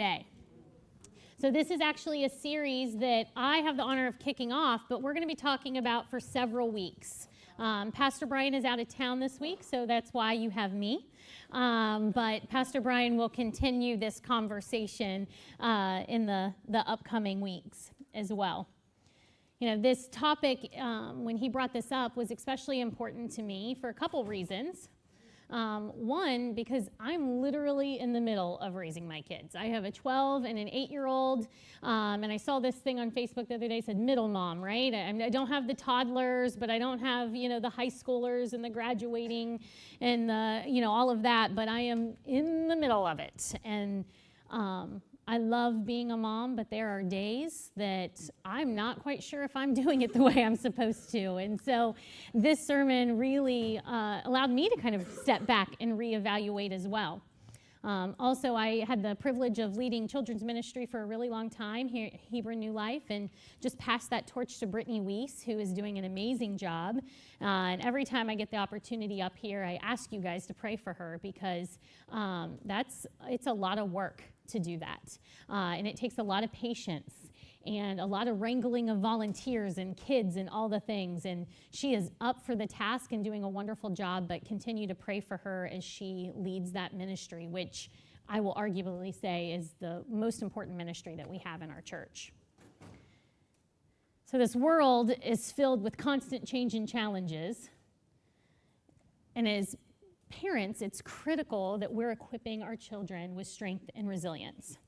today. So this is actually a series that I have the honor of kicking off, but we're going to be talking about for several weeks. Pastor Brian is out of town this week, so that's why you have me. But Pastor Brian will continue this conversation in the upcoming weeks as well. You know, this topic, when he brought this up, was especially important to me for a couple reasons. One, because I'm literally in the middle of raising my kids. I have a 12 and an 8-year-old, and I saw this thing on Facebook the other day, said middle mom, right? I don't have the toddlers, but I don't have, the high schoolers and the graduating and all of that, but I am in the middle of it. And I love being a mom, but there are days that I'm not quite sure if I'm doing it the way I'm supposed to. And so this sermon really allowed me to kind of step back and reevaluate as well. Also, I had the privilege of leading children's ministry for a really long time here at Hebron New Life, and just passed that torch to Brittany Weiss, who is doing an amazing job. And every time I get the opportunity up here, I ask you guys to pray for her, because it's a lot of work to do that. And it takes a lot of patience and a lot of wrangling of volunteers and kids and all the things. And she is up for the task and doing a wonderful job, but continue to pray for her as she leads that ministry, which I will arguably say is the most important ministry that we have in our church. So this world is filled with constant change and challenges. And as parents, it's critical that we're equipping our children with strength and resilience,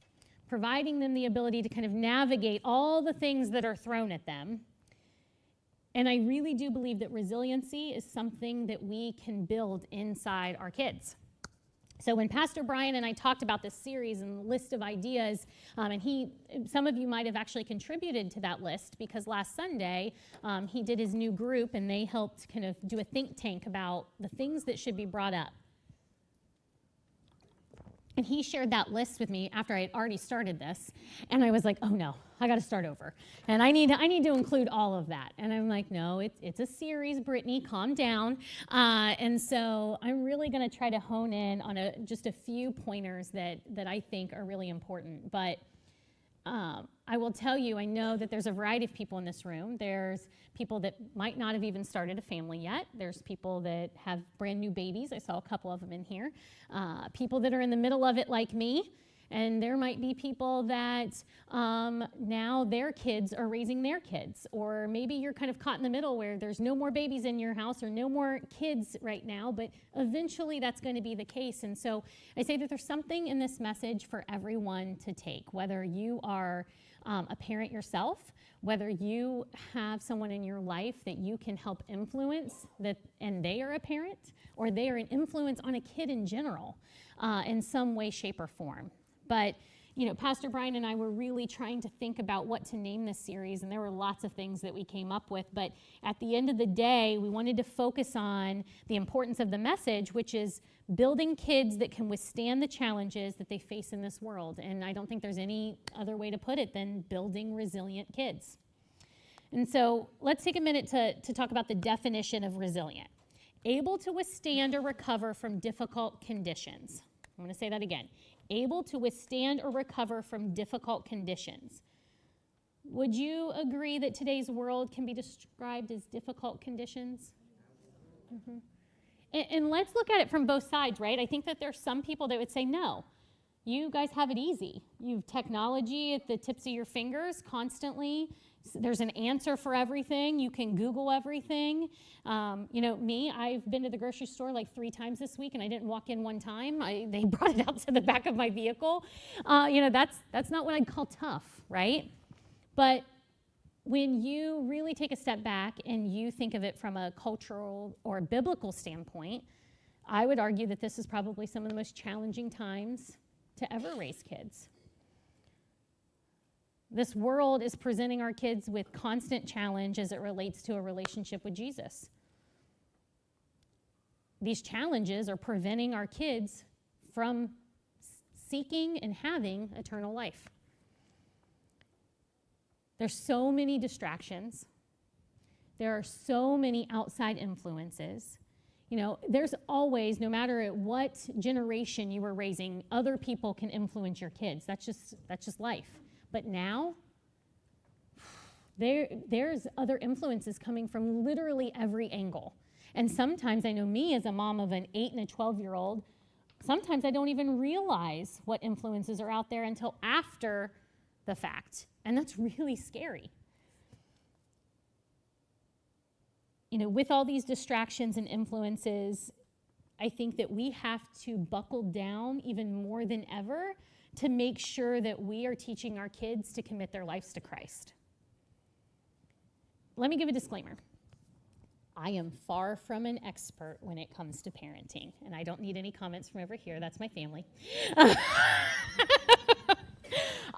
providing them the ability to kind of navigate all the things that are thrown at them. And I really do believe that resiliency is something that we can build inside our kids. So when Pastor Brian and I talked about this series and list of ideas, and some of you might have actually contributed to that list, because last Sunday he did his new group and they helped kind of do a think tank about the things that should be brought up. And he shared that list with me after I had already started this, and I was like, oh no, I got to start over. And I need to include all of that. And I'm like, no, it's a series, Brittany, calm down. And so I'm really going to try to hone in on just a few pointers that I think are really important. But I will tell you, I know that there's a variety of people in this room. There's people that might not have even started a family yet. There's people that have brand new babies. I saw a couple of them in here. People that are in the middle of it like me. And there might be people that now their kids are raising their kids. Or maybe you're kind of caught in the middle where there's no more babies in your house or no more kids right now, but eventually that's going to be the case. And so I say that there's something in this message for everyone to take, whether you are a parent yourself, whether you have someone in your life that you can help influence and they are a parent, or they are an influence on a kid in general in some way, shape, or form. But, Pastor Brian and I were really trying to think about what to name this series, and there were lots of things that we came up with. But at the end of the day, we wanted to focus on the importance of the message, which is building kids that can withstand the challenges that they face in this world. And I don't think there's any other way to put it than building resilient kids. And so let's take a minute to talk about the definition of resilient. Able to withstand or recover from difficult conditions. I'm going to say that again. Able to withstand or recover from difficult conditions. Would you agree that today's world can be described as difficult conditions? Mm-hmm. And let's look at it from both sides, right? I think that there's some people that would say, no, you guys have it easy. You have technology at the tips of your fingers constantly. There's an answer for everything. You can Google everything. Me, I've been to the grocery store like 3 times this week, and I didn't walk in one time. They brought it out to the back of my vehicle. That's not what I'd call tough, right? But when you really take a step back and you think of it from a cultural or a biblical standpoint, I would argue that this is probably some of the most challenging times to ever raise kids. This world is presenting our kids with constant challenge as it relates to a relationship with Jesus. These challenges are preventing our kids from seeking and having eternal life. There's so many distractions. There are so many outside influences. There's always, no matter at what generation you were raising, other people can influence your kids. That's just life. But now, there's other influences coming from literally every angle. And sometimes, I know me as a mom of an 8 and a 12-year-old, sometimes I don't even realize what influences are out there until after the fact. And that's really scary. With all these distractions and influences, I think that we have to buckle down even more than ever to make sure that we are teaching our kids to commit their lives to Christ. Let me give a disclaimer. I am far from an expert when it comes to parenting, and I don't need any comments from over here. That's my family.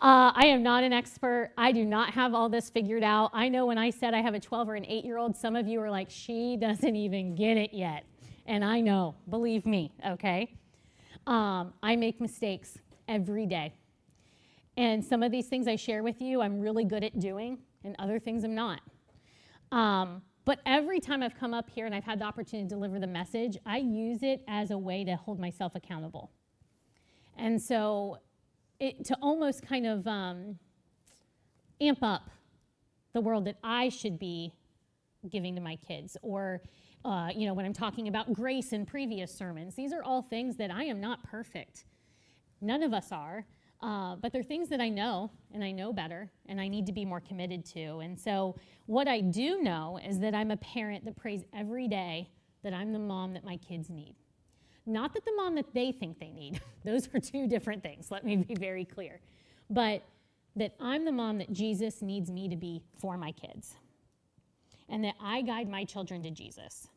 I am not an expert. I do not have all this figured out. I know when I said I have a 12 or an 8-year-old, some of you are like, she doesn't even get it yet. And I know, believe me, okay? I make mistakes every day. And some of these things I share with you, I'm really good at doing, and other things I'm not. But every time I've come up here and I've had the opportunity to deliver the message, I use it as a way to hold myself accountable. And so to almost kind of amp up the world that I should be giving to my kids. Or, when I'm talking about grace in previous sermons, these are all things that I am not perfect. None of us are. But they're things that I know, and I know better, and I need to be more committed to. And so what I do know is that I'm a parent that prays every day that I'm the mom that my kids need. Not that the mom that they think they need. Those are two different things. Let me be very clear. But that I'm the mom that Jesus needs me to be for my kids. And that I guide my children to Jesus.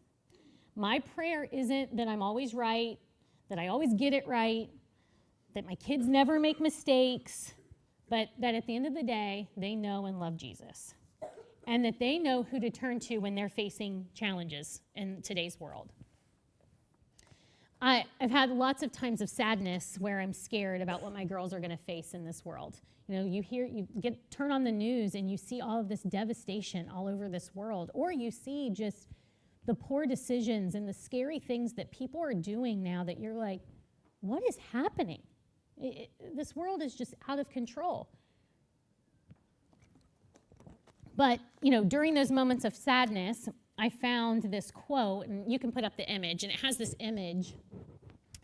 My prayer isn't that I'm always right, that I always get it right, that my kids never make mistakes, but that at the end of the day, they know and love Jesus. And that they know who to turn to when they're facing challenges in today's world. I've had lots of times of sadness where I'm scared about what my girls are going to face in this world. Turn on the news and you see all of this devastation all over this world, or you see just the poor decisions and the scary things that people are doing now that you're like, what is happening? This world is just out of control. But, during those moments of sadness, I found this quote, and you can put up the image, and it has this image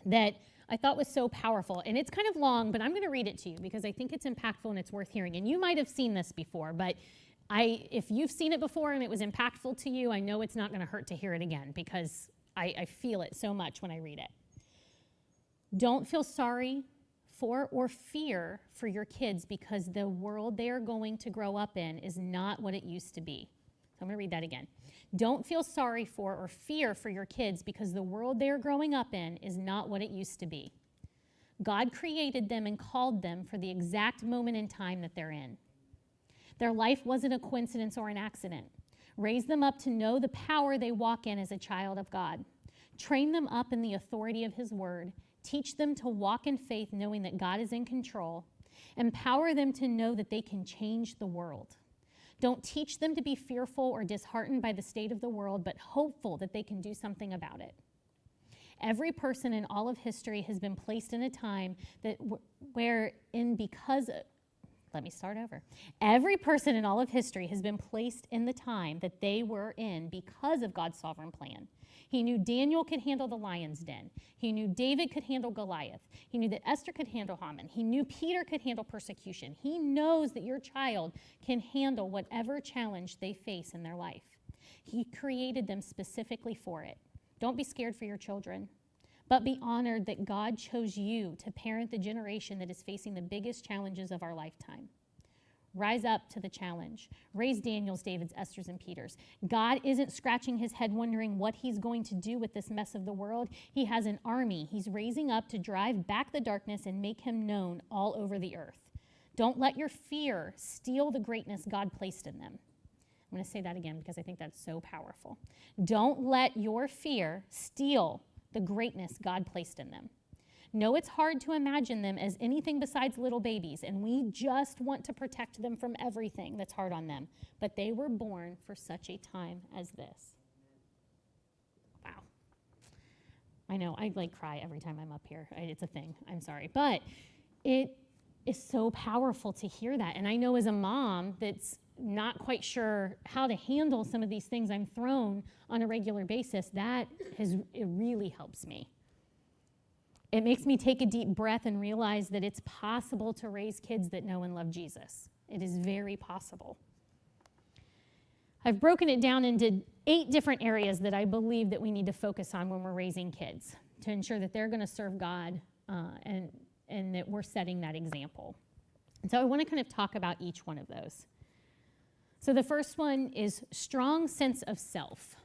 that I thought was so powerful. And it's kind of long, but I'm going to read it to you because I think it's impactful and it's worth hearing. And you might have seen this before, but if you've seen it before and it was impactful to you, I know it's not going to hurt to hear it again because I feel it so much when I read it. Don't feel sorry for or fear for your kids because the world they are going to grow up in is not what it used to be. So I'm going to read that again. Don't feel sorry for or fear for your kids because the world they are growing up in is not what it used to be. God created them and called them for the exact moment in time that they're in. Their life wasn't a coincidence or an accident. Raise them up to know the power they walk in as a child of God. Train them up in the authority of His word. Teach them to walk in faith knowing that God is in control. Empower them to know that they can change the world. Don't teach them to be fearful or disheartened by the state of the world, but hopeful that they can do something about it. Every person in all of history has been placed in a time Every person in all of history has been placed in the time that they were in because of God's sovereign plan. He knew Daniel could handle the lion's den. He knew David could handle Goliath. He knew that Esther could handle Haman. He knew Peter could handle persecution. He knows that your child can handle whatever challenge they face in their life. He created them specifically for it. Don't be scared for your children, but be honored that God chose you to parent the generation that is facing the biggest challenges of our lifetime. Rise up to the challenge. Raise Daniel's, David's, Esther's, and Peter's. God isn't scratching his head wondering what He's going to do with this mess of the world. He has an army He's raising up to drive back the darkness and make Him known all over the earth. Don't let your fear steal the greatness God placed in them. I'm going to say that again because I think that's so powerful. Don't let your fear steal the greatness God placed in them. No, it's hard to imagine them as anything besides little babies, and we just want to protect them from everything that's hard on them. But they were born for such a time as this. Wow. I know, I like cry every time I'm up here. It's a thing. I'm sorry. But it is so powerful to hear that. And I know as a mom that's not quite sure how to handle some of these things I'm thrown on a regular basis, it really helps me. It makes me take a deep breath and realize that it's possible to raise kids that know and love Jesus. It is very possible. I've broken it down into 8 different areas that I believe that we need to focus on when we're raising kids to ensure that they're going to serve God and that we're setting that example. And so I want to kind of talk about each one of those. So the first one is strong sense of self.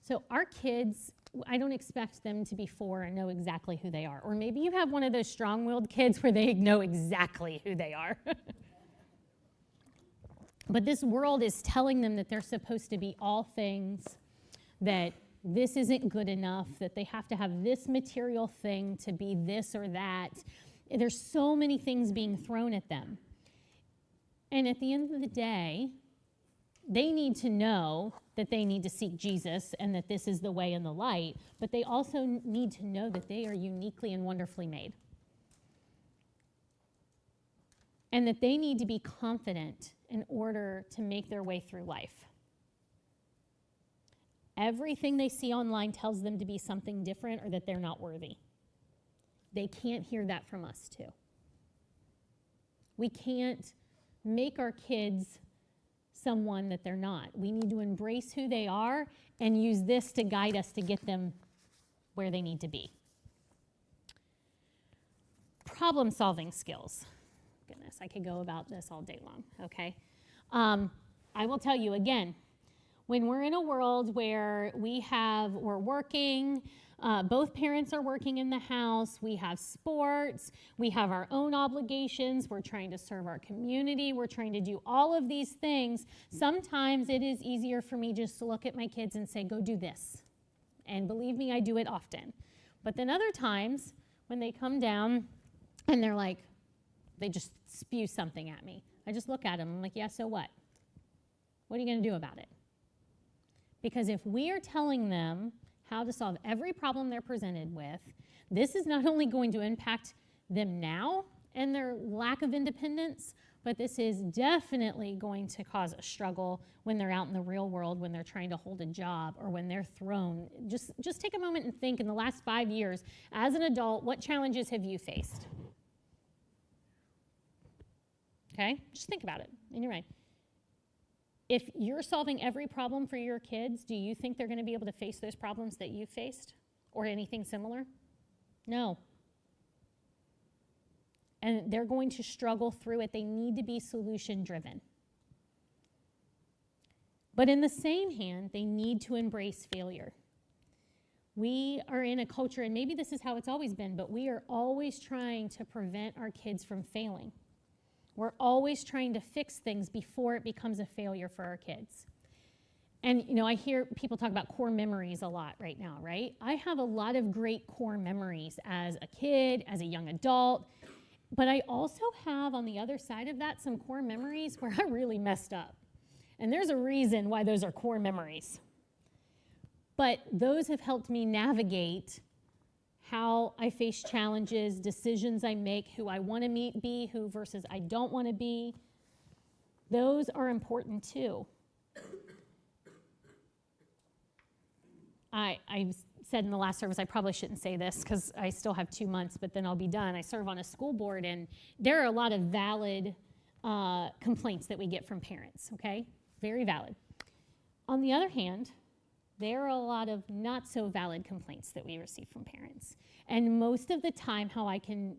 So our kids, I don't expect them to be 4 and know exactly who they are. Or maybe you have one of those strong-willed kids where they know exactly who they are. But this world is telling them that they're supposed to be all things, that this isn't good enough, that they have to have this material thing to be this or that. There's so many things being thrown at them. And at the end of the day, they need to know that they need to seek Jesus and that this is the way and the light, but they also need to know that they are uniquely and wonderfully made. And that they need to be confident in order to make their way through life. Everything they see online tells them to be something different or that they're not worthy. They can't hear that from us too. We can't make our kids someone that they're not. We need to embrace who they are and use this to guide us to get them where they need to be. Problem-solving skills. Goodness, I could go about this all day long, okay? I will tell you again, when we're in a world where we're working, both parents are working in the house, we have sports, we have our own obligations, we're trying to serve our community, we're trying to do all of these things, sometimes it is easier for me just to look at my kids and say, go do this. And believe me, I do it often. But then other times, when they come down and they're like, they just spew something at me. I just look at them. I'm like, yeah, so what? What are you going to do about it? Because if we are telling them how to solve every problem they're presented with, this is not only going to impact them now and their lack of independence, but this is definitely going to cause a struggle when they're out in the real world, when they're trying to hold a job or when they're thrown. Just take a moment and think in the last 5 years, as an adult, what challenges have you faced? Okay, just think about it in your mind. If you're solving every problem for your kids, do you think they're going to be able to face those problems that you faced or anything similar? No. And they're going to struggle through it. They need to be solution-driven. But in the same hand, they need to embrace failure. We are in a culture, and maybe this is how it's always been, but we are always trying to prevent our kids from failing. We're always trying to fix things before it becomes a failure for our kids. And, I hear people talk about core memories a lot right now, right? I have a lot of great core memories as a kid, as a young adult, but I also have on the other side of that some core memories where I really messed up. And there's a reason why those are core memories. But those have helped me navigate how I face challenges, decisions I make, who I want to be, who versus I don't want to be. Those are important too. I said in the last service, I probably shouldn't say this because I still have 2 months, but then I'll be done. I serve on a school board, and there are a lot of valid complaints that we get from parents, okay? Very valid. On the other hand, there are a lot of not so valid complaints that we receive from parents. And most of the time, how I can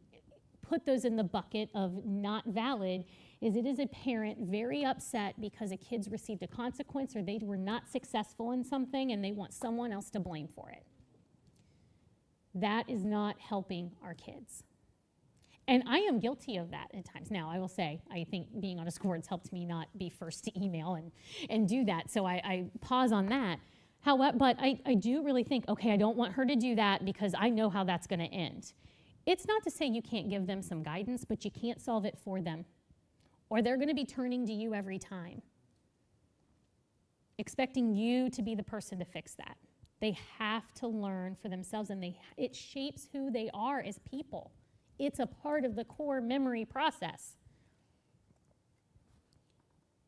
put those in the bucket of not valid is it is a parent very upset because a kid's received a consequence or they were not successful in something and they want someone else to blame for it. That is not helping our kids. And I am guilty of that at times. Now, I will say, I think being on a school board has helped me not be first to email and do that, so I pause on that. However, but I do really think, okay, I don't want her to do that because I know how that's going to end. It's not to say you can't give them some guidance, but you can't solve it for them. Or they're going to be turning to you every time, expecting you to be the person to fix that. They have to learn for themselves, and it shapes who they are as people. It's a part of the core memory process.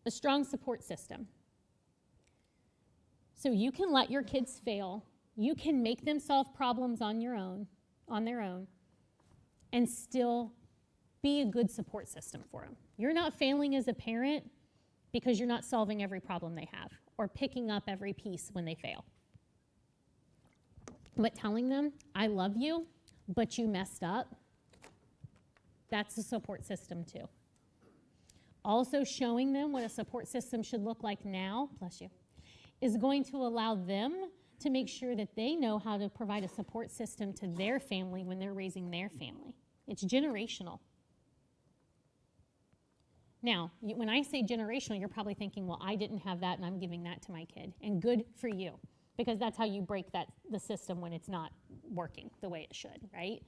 A strong support system. So you can let your kids fail. You can make them solve problems on their own, and still be a good support system for them. You're not failing as a parent because you're not solving every problem they have or picking up every piece when they fail. But telling them, I love you, but you messed up, that's a support system too. Also showing them what a support system should look like now, bless you, is going to allow them to make sure that they know how to provide a support system to their family when they're raising their family. It's generational. Now, when I say generational, you're probably thinking, well, I didn't have that and I'm giving that to my kid. And good for you, because that's how you break the system when it's not working the way it should, right?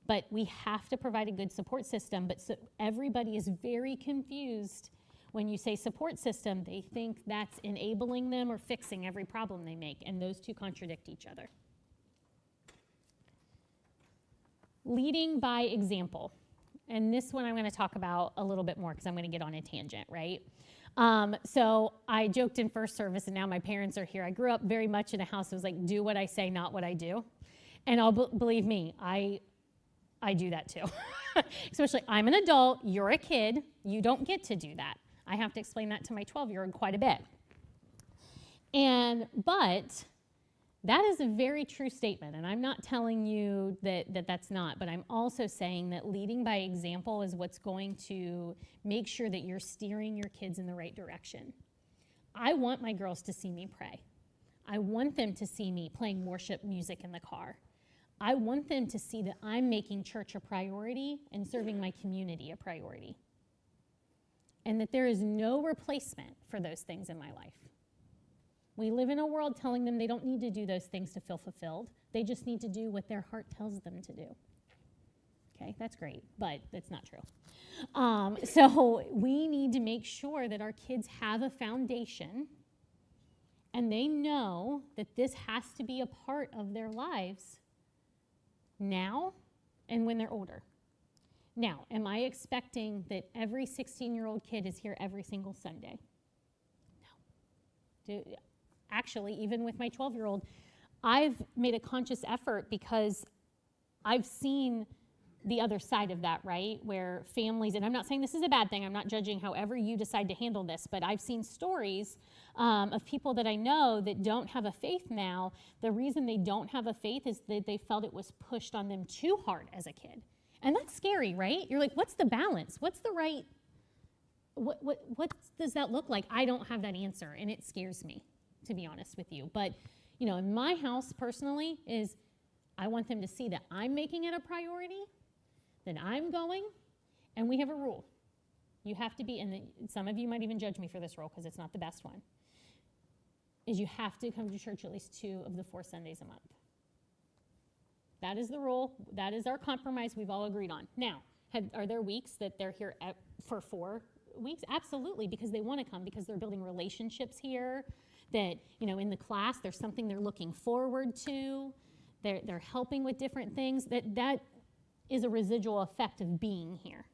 But we have to provide a good support system, but so everybody is very confused. When you say support system, they think that's enabling them or fixing every problem they make, and those two contradict each other. Leading by example. And this one I'm going to talk about a little bit more because I'm going to get on a tangent, right? So I joked in first service, and now my parents are here. I grew up very much in a house that was like, do what I say, not what I do. And believe me, I do that too. Especially, I'm an adult, you're a kid, you don't get to do that. I have to explain that to my 12-year-old quite a bit. But that is a very true statement, and I'm not telling you that that's not, but I'm also saying that leading by example is what's going to make sure that you're steering your kids in the right direction. I want my girls to see me pray. I want them to see me playing worship music in the car. I want them to see that I'm making church a priority and serving my community a priority, and that there is no replacement for those things in my life. We live in a world telling them they don't need to do those things to feel fulfilled. They just need to do what their heart tells them to do. Okay, that's great, but that's not true. So we need to make sure that our kids have a foundation and they know that this has to be a part of their lives now and when they're older. Now, am I expecting that every 16-year-old kid is here every single Sunday? No. Actually, even with my 12-year-old, I've made a conscious effort because I've seen the other side of that, right? Where families, and I'm not saying this is a bad thing, I'm not judging however you decide to handle this, but I've seen stories of people that I know that don't have a faith now. The reason they don't have a faith is that they felt it was pushed on them too hard as a kid. And that's scary, right? You're like, what's the balance? What's the right, what does that look like? I don't have that answer, and it scares me, to be honest with you. But, in my house personally is I want them to see that I'm making it a priority, that I'm going, and we have a rule. You have to be, and some of you might even judge me for this rule because it's not the best one, is you have to come to church at least 2 of the 4 Sundays a month. That is the rule. That is our compromise we've all agreed on. Now, are there weeks that they're here for 4 weeks? Absolutely, because they want to come, because they're building relationships here, that, in the class, there's something they're looking forward to. They're helping with different things. That is a residual effect of being here.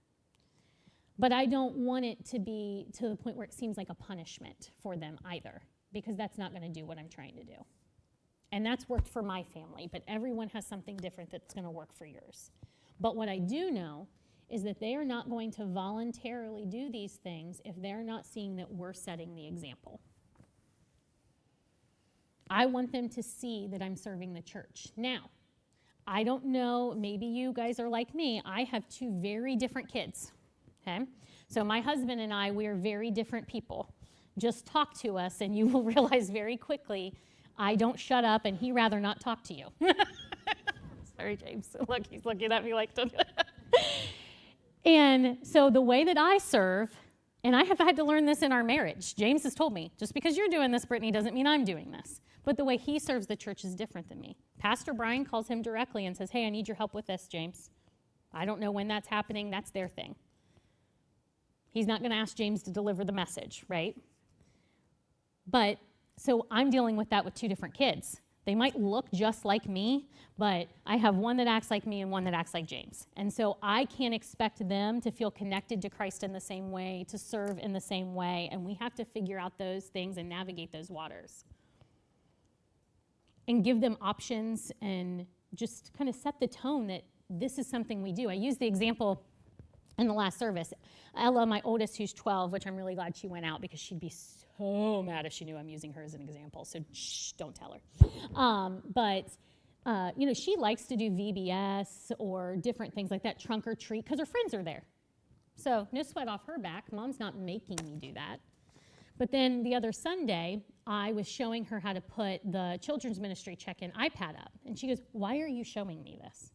But I don't want it to be to the point where it seems like a punishment for them either, because that's not going to do what I'm trying to do. And that's worked for my family, but everyone has something different that's going to work for yours. But what I do know is that they are not going to voluntarily do these things if they're not seeing that we're setting the example. I want them to see that I'm serving the church. Now, I don't know, maybe you guys are like me. I have 2 very different kids, okay? So my husband and I, we are very different people. Just talk to us and you will realize very quickly I don't shut up and he'd rather not talk to you. Sorry, James. Look, he's looking at me like, And so the way that I serve, and I have had to learn this in our marriage. James has told me, just because you're doing this, Brittany, doesn't mean I'm doing this. But the way he serves the church is different than me. Pastor Brian calls him directly and says, hey, I need your help with this, James. I don't know when that's happening. That's their thing. He's not going to ask James to deliver the message, right? But so I'm dealing with that with 2 different kids. They might look just like me, but I have one that acts like me and one that acts like James. And so I can't expect them to feel connected to Christ in the same way, to serve in the same way, and we have to figure out those things and navigate those waters. And give them options and just kind of set the tone that this is something we do. I used the example in the last service. Ella, my oldest, who's 12, which I'm really glad she went out because she'd be so mad if she knew I'm using her as an example, so shh, don't tell her. She likes to do VBS or different things like that, trunk or treat, because her friends are there. So no sweat off her back. Mom's not making me do that. But then the other Sunday, I was showing her how to put the children's ministry check-in iPad up. And she goes, "Why are you showing me this?"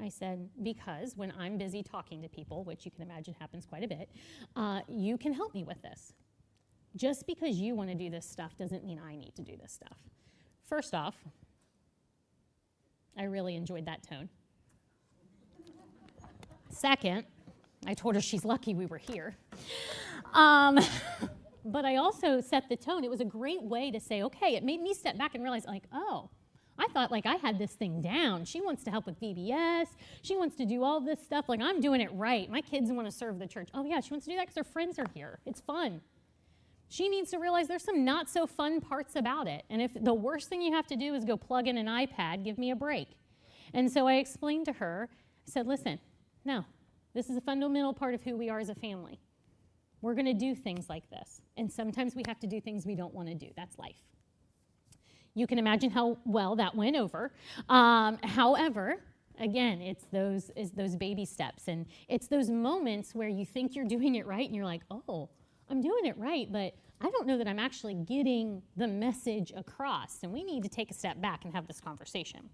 I said, "Because when I'm busy talking to people," which you can imagine happens quite a bit, "you can help me with this. Just because you want to do this stuff doesn't mean I need to do this stuff." First off, I really enjoyed that tone. Second, I told her she's lucky we were here. But I also set the tone. It was a great way to say, okay, it made me step back and realize, like, oh, I thought like I had this thing down. She wants to help with VBS. She wants to do all this stuff. Like, I'm doing it right. My kids want to serve the church. Oh, yeah, she wants to do that because her friends are here. It's fun. She needs to realize there's some not so fun parts about it. And if the worst thing you have to do is go plug in an iPad, give me a break. And so I explained to her, I said, listen, no, this is a fundamental part of who we are as a family. We're going to do things like this. And sometimes we have to do things we don't want to do. That's life. You can imagine how well that went over. However, again, it's those baby steps. And it's those moments where you think you're doing it right and you're like, oh, I'm doing it right, but I don't know that I'm actually getting the message across. And we need to take a step back and have this conversation.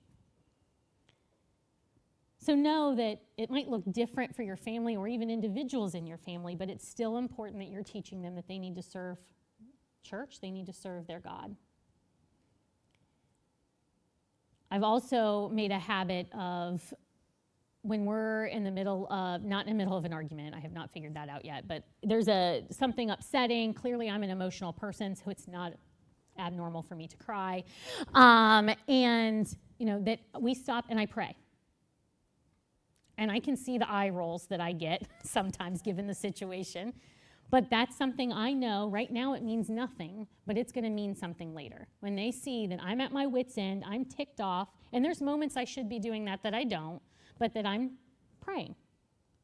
So know that it might look different for your family or even individuals in your family, but it's still important that you're teaching them that they need to serve church, they need to serve their God. I've also made a habit of when we're in the middle of, not in the middle of an argument, I have not figured that out yet, but there's something upsetting. Clearly I'm an emotional person, so it's not abnormal for me to cry. That we stop and I pray. And I can see the eye rolls that I get sometimes given the situation. But that's something I know right now it means nothing, but it's going to mean something later. When they see that I'm at my wit's end, I'm ticked off, and there's moments I should be doing that I don't, but that I'm praying.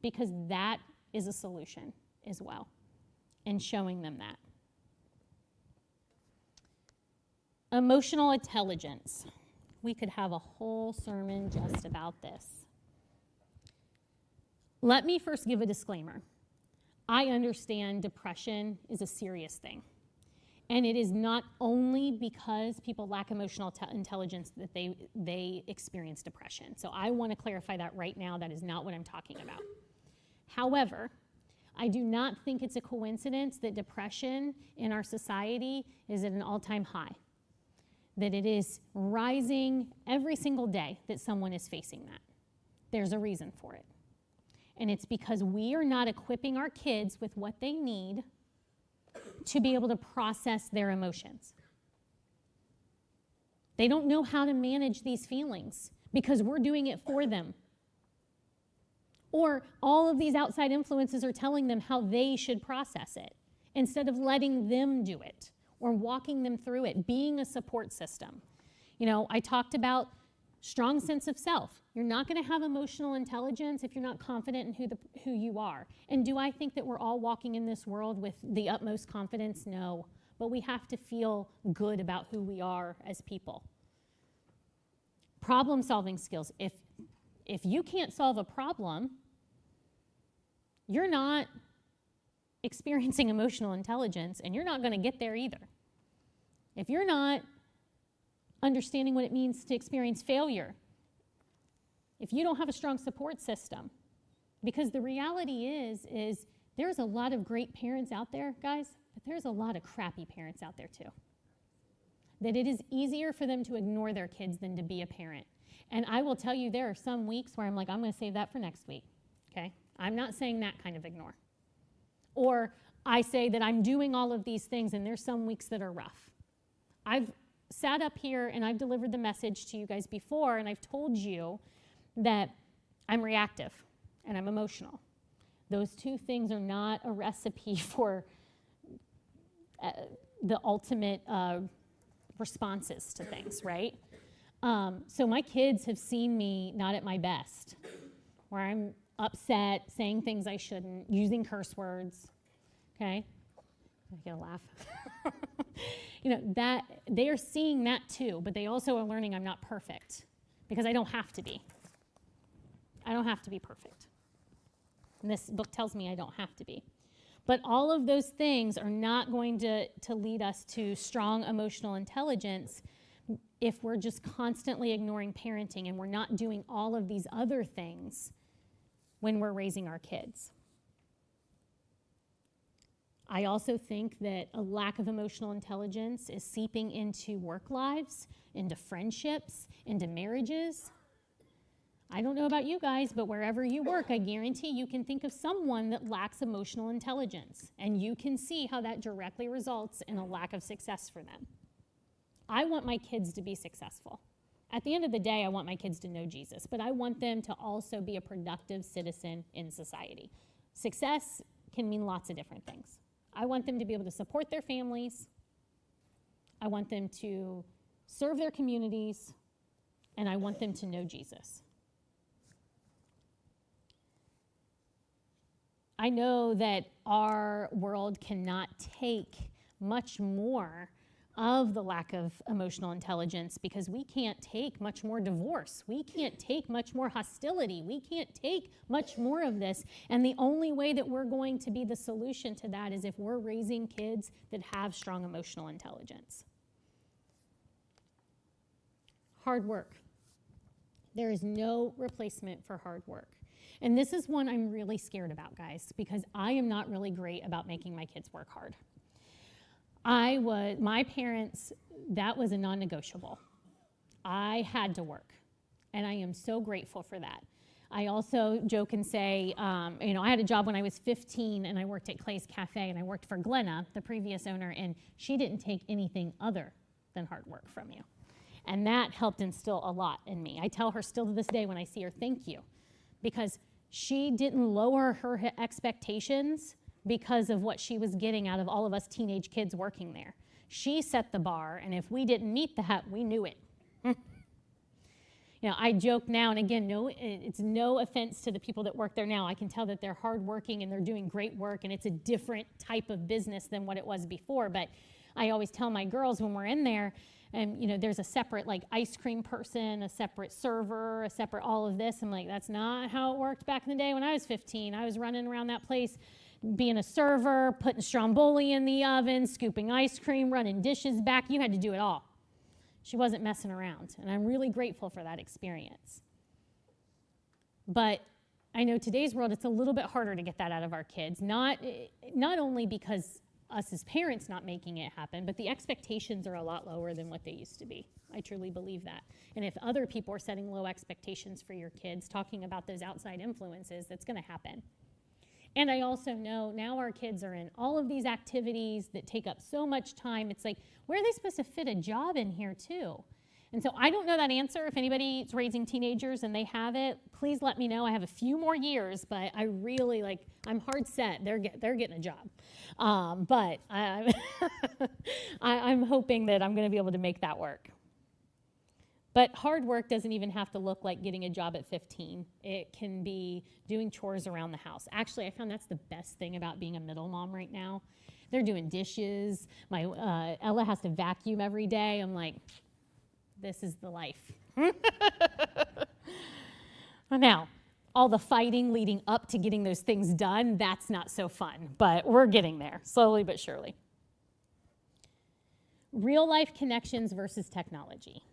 Because that is a solution as well. And showing them that. Emotional intelligence. We could have a whole sermon just about this. Let me first give a disclaimer. I understand depression is a serious thing. And it is not only because people lack emotional intelligence that they experience depression. So I want to clarify that right now. That is not what I'm talking about. However, I do not think it's a coincidence that depression in our society is at an all-time high. That it is rising every single day that someone is facing that. There's a reason for it. And it's because we are not equipping our kids with what they need to be able to process their emotions. They don't know how to manage these feelings because we're doing it for them. Or all of these outside influences are telling them how they should process it instead of letting them do it or walking them through it, being a support system. I talked about strong sense of self. You're not going to have emotional intelligence if you're not confident in who you are. And do I think that we're all walking in this world with the utmost confidence? No. But we have to feel good about who we are as people. Problem-solving skills. If you can't solve a problem, you're not experiencing emotional intelligence, and you're not going to get there either. If you're not understanding what it means to experience failure, if you don't have a strong support system, because the reality is there's a lot of great parents out there, guys, but there's a lot of crappy parents out there too. That it is easier for them to ignore their kids than to be a parent. And I will tell you, there are some weeks where I'm like, I'm going to save that for next week, okay? I'm not saying that kind of ignore. Or I say that I'm doing all of these things and there's some weeks that are rough. I've sat up here and I've delivered the message to you guys before, and I've told you that I'm reactive and I'm emotional. Those two things are not a recipe for the ultimate responses to things, right? So my kids have seen me not at my best, where I'm upset, saying things I shouldn't, using curse words, okay? I get a laugh. That they are seeing that too, but they also are learning I'm not perfect because I don't have to be. I don't have to be perfect. And this book tells me I don't have to be. But all of those things are not going to lead us to strong emotional intelligence if we're just constantly ignoring parenting and we're not doing all of these other things when we're raising our kids. I also think that a lack of emotional intelligence is seeping into work lives, into friendships, into marriages. I don't know about you guys, but wherever you work, I guarantee you can think of someone that lacks emotional intelligence, and you can see how that directly results in a lack of success for them. I want my kids to be successful. At the end of the day, I want my kids to know Jesus, but I want them to also be a productive citizen in society. Success can mean lots of different things. I want them to be able to support their families. I want them to serve their communities, and I want them to know Jesus. I know that our world cannot take much more of the lack of emotional intelligence because we can't take much more divorce. We can't take much more hostility. We can't take much more of this. And the only way that we're going to be the solution to that is if we're raising kids that have strong emotional intelligence. Hard work. There is no replacement for hard work. And this is one I'm really scared about, guys, because I am not really great about making my kids work hard. My parents, that was a non-negotiable. I had to work, and I am so grateful for that. I also joke and say, I had a job when I was 15, and I worked at Clay's Cafe, and I worked for Glenna, the previous owner, and she didn't take anything other than hard work from you. And that helped instill a lot in me. I tell her still to this day when I see her, thank you, because she didn't lower her expectations because of what she was getting out of all of us teenage kids working there. She set the bar, and if we didn't meet that, we knew it. I joke now, and again, it's no offense to the people that work there now. I can tell that they're hardworking and they're doing great work, and it's a different type of business than what it was before. But I always tell my girls when we're in there, and there's a separate ice cream person, a separate server, a separate all of this. I'm like, that's not how it worked back in the day when I was 15. I was running around that place being a server, putting stromboli in the oven, scooping ice cream, running dishes back. You had to do it all. She wasn't messing around, and I'm really grateful for that experience. But I know today's world, it's a little bit harder to get that out of our kids, not only because us as parents not making it happen, but the expectations are a lot lower than what they used to be. I truly believe that. And if other people are setting low expectations for your kids, talking about those outside influences, that's going to happen. And I also know now our kids are in all of these activities that take up so much time. It's like, where are they supposed to fit a job in here too? And so I don't know that answer. If anybody's raising teenagers and they have it, please let me know. I have a few more years, but I really I'm hard set. They're getting a job. But I'm hoping that I'm going to be able to make that work. But hard work doesn't even have to look like getting a job at 15. It can be doing chores around the house. Actually, I found that's the best thing about being a middle mom right now. They're doing dishes. My Ella has to vacuum every day. I'm like, this is the life. Now, all the fighting leading up to getting those things done, that's not so fun. But we're getting there, slowly but surely. Real life connections versus technology.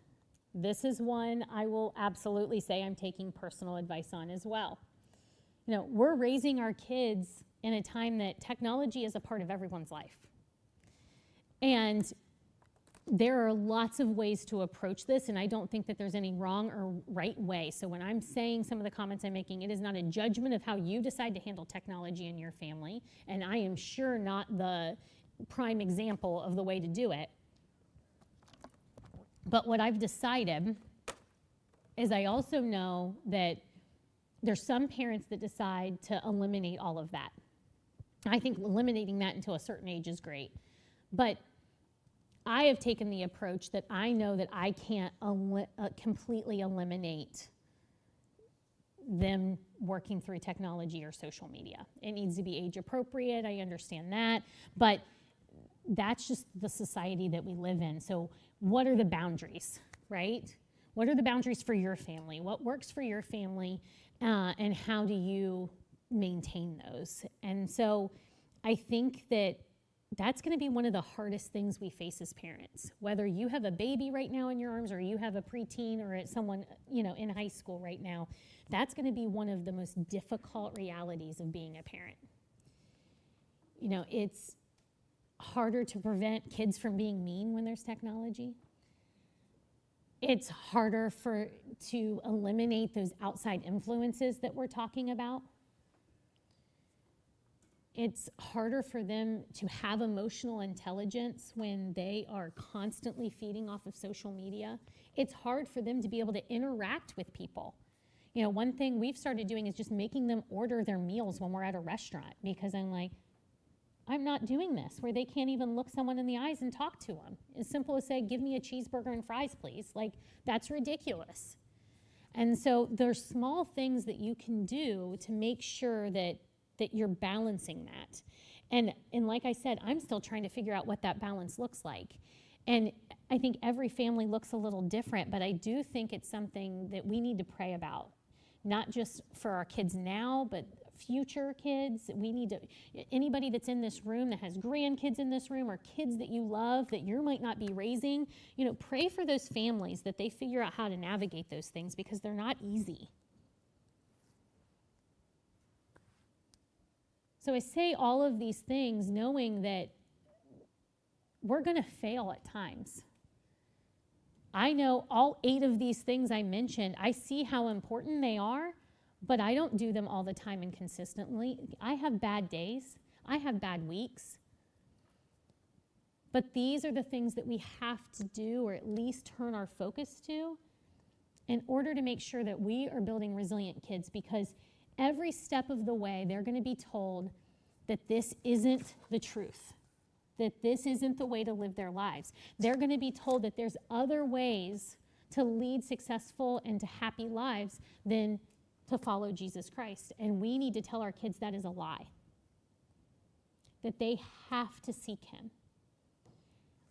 This is one I will absolutely say I'm taking personal advice on as well. We're raising our kids in a time that technology is a part of everyone's life. And there are lots of ways to approach this, and I don't think that there's any wrong or right way. So when I'm saying some of the comments I'm making, it is not a judgment of how you decide to handle technology in your family, and I am sure not the prime example of the way to do it. But what I've decided is I also know that there's some parents that decide to eliminate all of that. I think eliminating that until a certain age is great. But I have taken the approach that I know that I can't completely eliminate them working through technology or social media. It needs to be age appropriate, I understand that, but that's just the society that we live in. So what are the boundaries, right? What are the boundaries for your family? What works for your family, and how do you maintain those? And so I think that that's going to be one of the hardest things we face as parents. Whether you have a baby right now in your arms or you have a preteen or someone, in high school right now, that's going to be one of the most difficult realities of being a parent. It's harder to prevent kids from being mean when there's technology. It's harder to eliminate those outside influences that we're talking about. It's harder for them to have emotional intelligence when they are constantly feeding off of social media. It's hard for them to be able to interact with people. One thing we've started doing is just making them order their meals when we're at a restaurant, because I'm not doing this where they can't even look someone in the eyes and talk to them. As simple as say, give me a cheeseburger and fries, please. That's ridiculous. And so there's small things that you can do to make sure that you're balancing that. And like I said, I'm still trying to figure out what that balance looks like. And I think every family looks a little different, but I do think it's something that we need to pray about, not just for our kids now, but future kids. Anybody that's in this room that has grandkids in this room or kids that you love that you might not be raising, pray for those families that they figure out how to navigate those things, because they're not easy. So I say all of these things knowing that we're going to fail at times. I know all 8 of these things I mentioned, I see how important they are, but I don't do them all the time and consistently. I have bad days. I have bad weeks. But these are the things that we have to do, or at least turn our focus to, in order to make sure that we are building resilient kids, because every step of the way, they're going to be told that this isn't the truth, that this isn't the way to live their lives. They're going to be told that there's other ways to lead successful and to happy lives than to follow Jesus Christ. And we need to tell our kids that is a lie, that they have to seek him.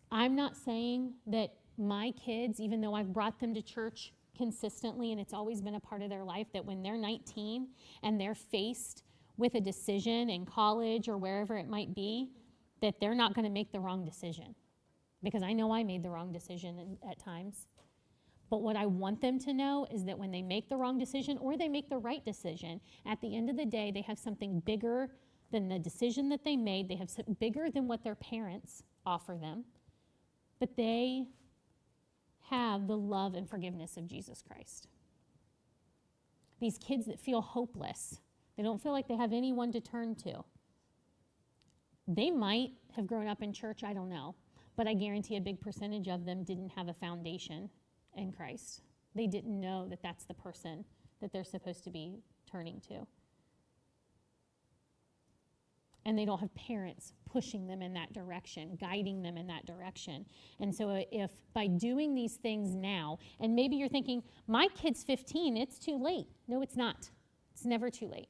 I'm not saying that my kids, even though I've brought them to church consistently and it's always been a part of their life, that when they're 19 and they're faced with a decision in college or wherever it might be, that they're not going to make the wrong decision. Because I know I made the wrong decision at times. But what I want them to know is that when they make the wrong decision or they make the right decision, at the end of the day, they have something bigger than the decision that they made. They have something bigger than what their parents offer them. But they have the love and forgiveness of Jesus Christ. These kids that feel hopeless, they don't feel like they have anyone to turn to. They might have grown up in church, I don't know, but I guarantee a big percentage of them didn't have a foundation in Christ. They didn't know that that's the person that they're supposed to be turning to. And they don't have parents pushing them in that direction, guiding them in that direction. And so if by doing these things now, and maybe you're thinking, my kid's 15, it's too late. No, it's not. It's never too late.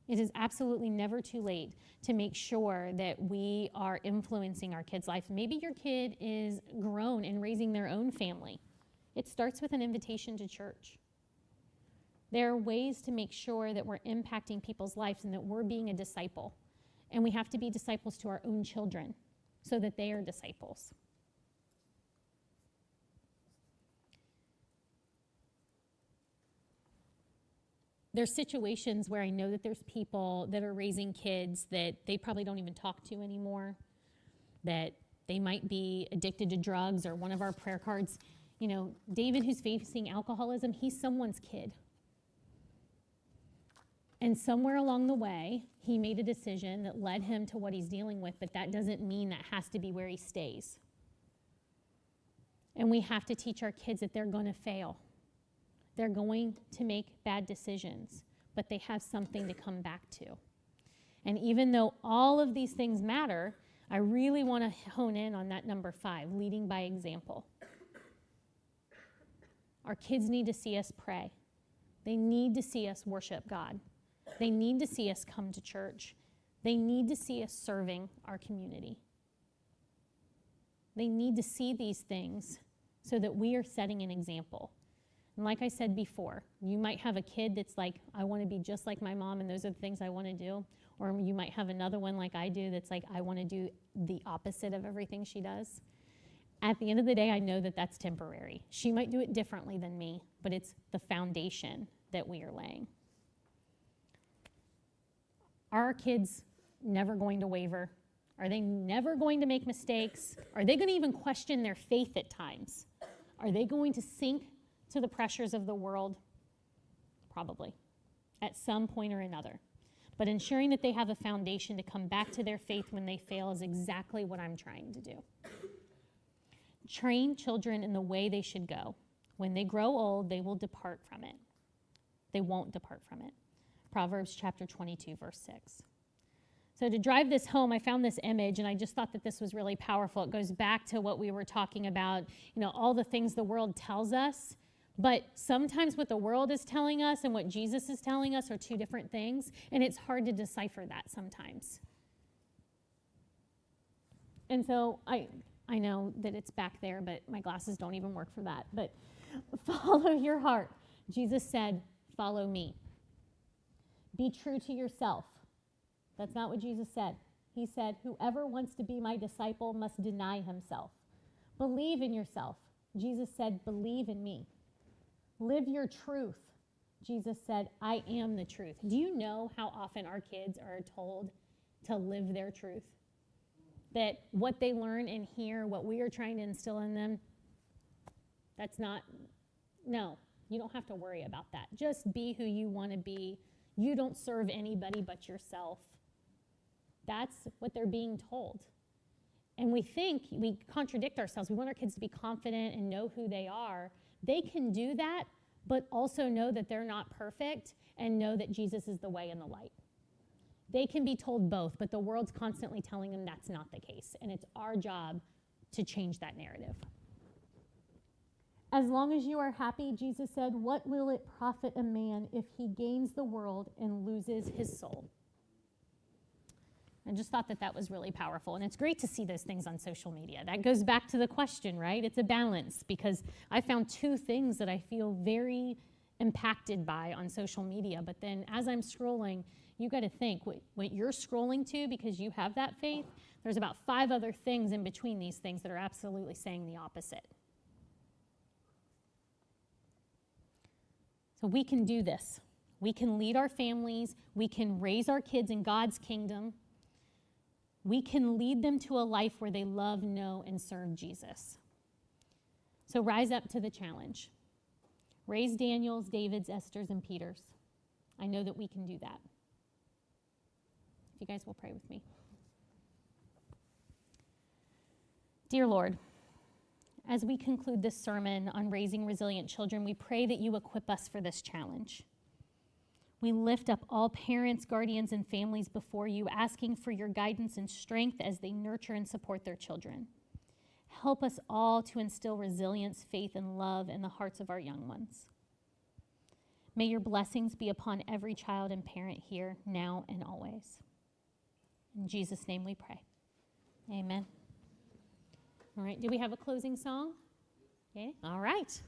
It is absolutely never too late to make sure that we are influencing our kids' life. Maybe your kid is grown and raising their own family. It starts with an invitation to church. There are ways to make sure that we're impacting people's lives and that we're being a disciple. And we have to be disciples to our own children so that they are disciples. There's situations where I know that there's people that are raising kids that they probably don't even talk to anymore, that they might be addicted to drugs, or one of our prayer cards, David, who's facing alcoholism, he's someone's kid. And somewhere along the way, he made a decision that led him to what he's dealing with, but that doesn't mean that has to be where he stays. And we have to teach our kids that they're going to fail. They're going to make bad decisions, but they have something to come back to. And even though all of these things matter, I really want to hone in on that number 5, leading by example. Our kids need to see us pray. They need to see us worship God. They need to see us come to church. They need to see us serving our community. They need to see these things so that we are setting an example. And like I said before, you might have a kid that's like, I want to be just like my mom, and those are the things I want to do. Or you might have another one like I do that's like, I want to do the opposite of everything she does. At the end of the day, I know that that's temporary. She might do it differently than me, but it's the foundation that we are laying. Are our kids never going to waver? Are they never going to make mistakes? Are they going to even question their faith at times? Are they going to sink to the pressures of the world? Probably, at some point or another. But ensuring that they have a foundation to come back to their faith when they fail is exactly what I'm trying to do. Train children in the way they should go. When they grow old, they will depart from it. They won't depart from it. Proverbs chapter 22, verse 6. So to drive this home, I found this image, and I just thought that this was really powerful. It goes back to what we were talking about, all the things the world tells us. But sometimes what the world is telling us and what Jesus is telling us are two different things, and it's hard to decipher that sometimes. And so I know that it's back there, but my glasses don't even work for that. But follow your heart. Jesus said, follow me. Be true to yourself. That's not what Jesus said. He said, whoever wants to be my disciple must deny himself. Believe in yourself. Jesus said, believe in me. Live your truth. Jesus said, I am the truth. Do you know how often our kids are told to live their truth? That what they learn and hear, what we are trying to instill in them, no, you don't have to worry about that. Just be who you want to be. You don't serve anybody but yourself. That's what they're being told. And we contradict ourselves. We want our kids to be confident and know who they are. They can do that, but also know that they're not perfect and know that Jesus is the way and the light. They can be told both, but the world's constantly telling them that's not the case, and it's our job to change that narrative. As long as you are happy, Jesus said, what will it profit a man if he gains the world and loses his soul? I just thought that was really powerful. And it's great to see those things on social media. That goes back to the question, right? It's a balance, because I found two things that I feel very impacted by on social media. But then as I'm scrolling, you got to think what you're scrolling to, because you have that faith, there's about 5 other things in between these things that are absolutely saying the opposite. So we can do this. We can lead our families. We can raise our kids in God's kingdom. We can lead them to a life where they love, know, and serve Jesus. So rise up to the challenge. Raise Daniels, Davids, Esthers, and Peters. I know that we can do that. If you guys will pray with me. Dear Lord, as we conclude this sermon on raising resilient children, we pray that you equip us for this challenge. We lift up all parents, guardians, and families before you, asking for your guidance and strength as they nurture and support their children. Help us all to instill resilience, faith, and love in the hearts of our young ones. May your blessings be upon every child and parent here, now and always. In Jesus' name we pray. Amen. All right, do we have a closing song? Okay, all right.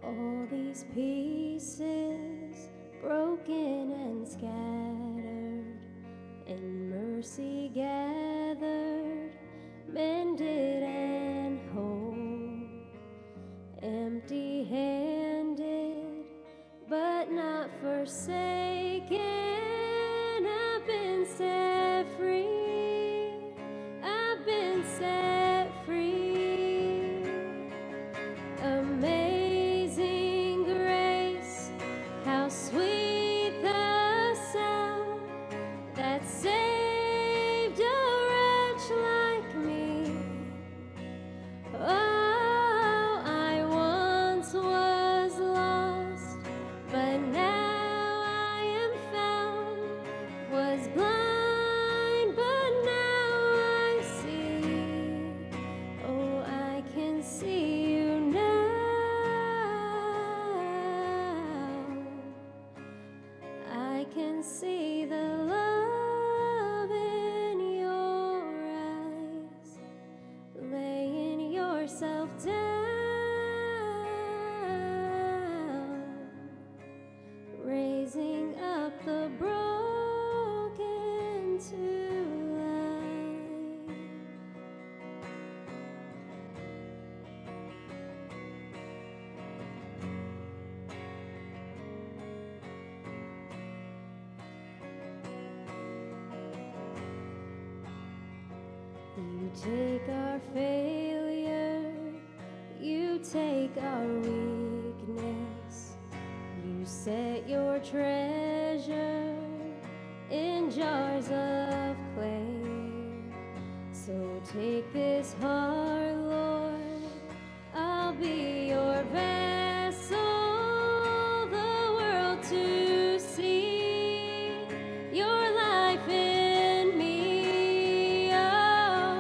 All these pieces broken and scattered, in mercy gathered, mended and whole, empty-handed, but not forsaken. I've been set free. I've been set free. Amazing grace, how sweet the sound that saved a wretch like me. Oh, I once was lost, but now I am found. Was blind, but now I see. Oh, I can see you now. I can see the love in your eyes, laying yourself down, raising up the broken to life. You take our failure, you take our weakness, you set your treasure in jars of clay. So take this heart, Lord, I'll be your vessel, the world to see your life in me. Oh,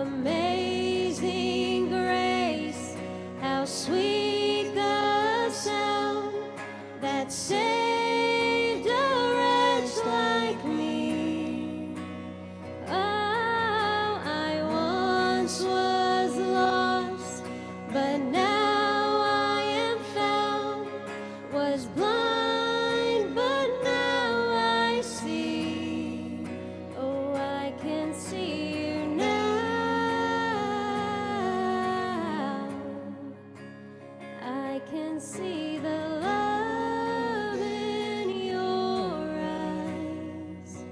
amazing grace, how sweet the sound that saved a wretch like me. Oh, I once was lost, but now I am found. Was blind, but now I see. Oh, I can see you now. I can see the love in your eyes,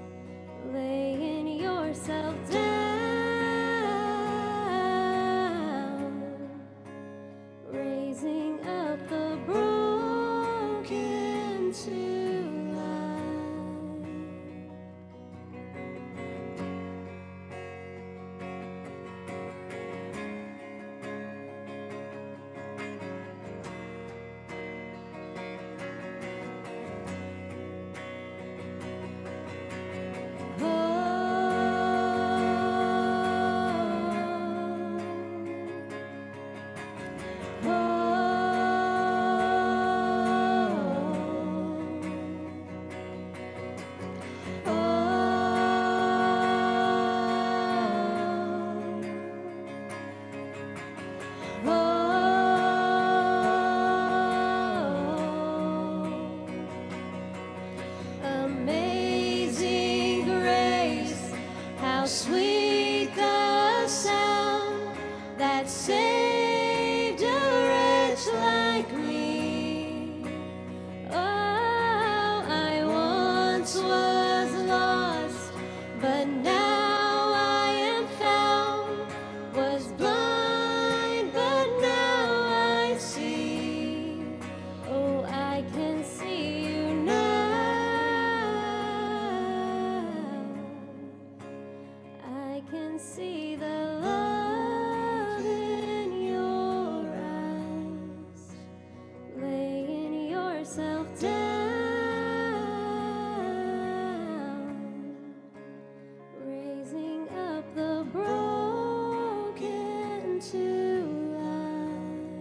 laying yourself down, raising up the broken to life. Amazing grace, how sweet the sound that saved a wretch like me. Oh, I once was lost, but now I am found. Was blind, but now I see. Oh, I can see you now. I can see the love in your eyes, laying yourself down, raising up the broken to life.